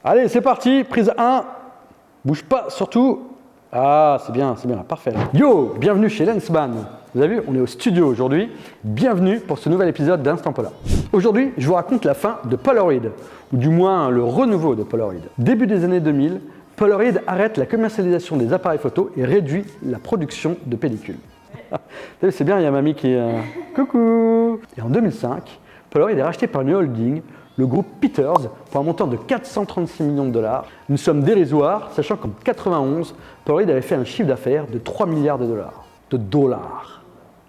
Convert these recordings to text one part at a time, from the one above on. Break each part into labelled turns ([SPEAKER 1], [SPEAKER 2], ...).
[SPEAKER 1] Allez, c'est parti, prise 1. Bouge pas, surtout. Ah, c'est bien, parfait. Yo, bienvenue chez Lensman. Vous avez vu, on est au studio aujourd'hui. Bienvenue pour ce nouvel épisode d'Instant Polar. Aujourd'hui, je vous raconte la fin de Polaroid, ou du moins le renouveau de Polaroid. Début des années 2000, Polaroid arrête la commercialisation des appareils photo et réduit la production de pellicules. C'est bien, il y a mamie qui est... Coucou. Et en 2005, Polaroid est racheté par une holding, le groupe Peters, pour un montant de 436 millions de dollars. Une somme dérisoire, sachant qu'en 91, Polaroid avait fait un chiffre d'affaires de 3 milliards de dollars.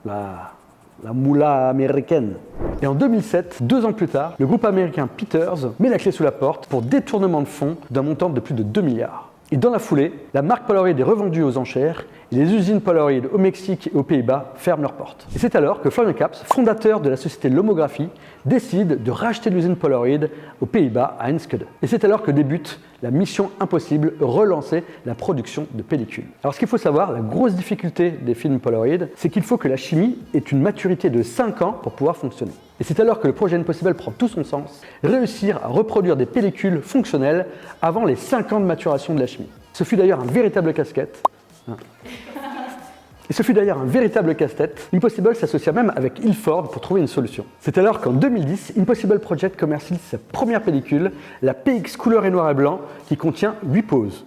[SPEAKER 1] La moula américaine. Et en 2007, 2 ans plus tard, le groupe américain Peters met la clé sous la porte pour détournement de fonds d'un montant de plus de 2 milliards. Et dans la foulée, la marque Polaroid est revendue aux enchères et les usines Polaroid au Mexique et aux Pays-Bas ferment leurs portes. Et c'est alors que Florian Kaps, fondateur de la société Lomographie, décide de racheter l'usine Polaroid aux Pays-Bas à Enschede. Et c'est alors que débute la mission impossible, relancer la production de pellicules. Alors ce qu'il faut savoir, la grosse difficulté des films Polaroid, c'est qu'il faut que la chimie ait une maturité de 5 ans pour pouvoir fonctionner. Et c'est alors que le projet Impossible prend tout son sens, réussir à reproduire des pellicules fonctionnelles avant les 5 ans de maturation de la chimie. Ce fut d'ailleurs un véritable casse-tête. Impossible s'associa même avec Ilford pour trouver une solution. C'est alors qu'en 2010, Impossible Project commercialise sa première pellicule, la PX couleur et noir et blanc, qui contient 8 poses.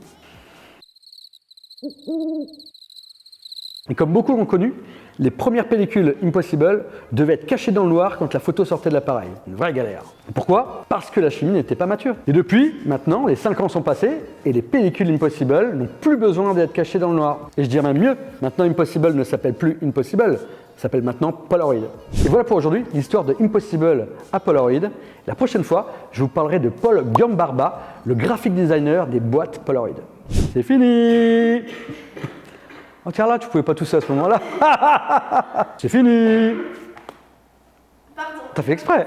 [SPEAKER 1] Et comme beaucoup l'ont connu, les premières pellicules Impossible devaient être cachées dans le noir quand la photo sortait de l'appareil. Une vraie galère. Pourquoi ? Parce que la chimie n'était pas mature. Et depuis, maintenant, les 5 ans sont passés et les pellicules Impossible n'ont plus besoin d'être cachées dans le noir. Et je dirais même mieux, maintenant Impossible ne s'appelle plus Impossible, s'appelle maintenant Polaroid. Et voilà pour aujourd'hui l'histoire de Impossible à Polaroid. La prochaine fois, je vous parlerai de Paul Giambarba, le graphic designer des boîtes Polaroid. C'est fini! Oh tiens là, tu pouvais pas tousser à ce moment-là. C'est fini.
[SPEAKER 2] Pardon.
[SPEAKER 1] T'as fait exprès.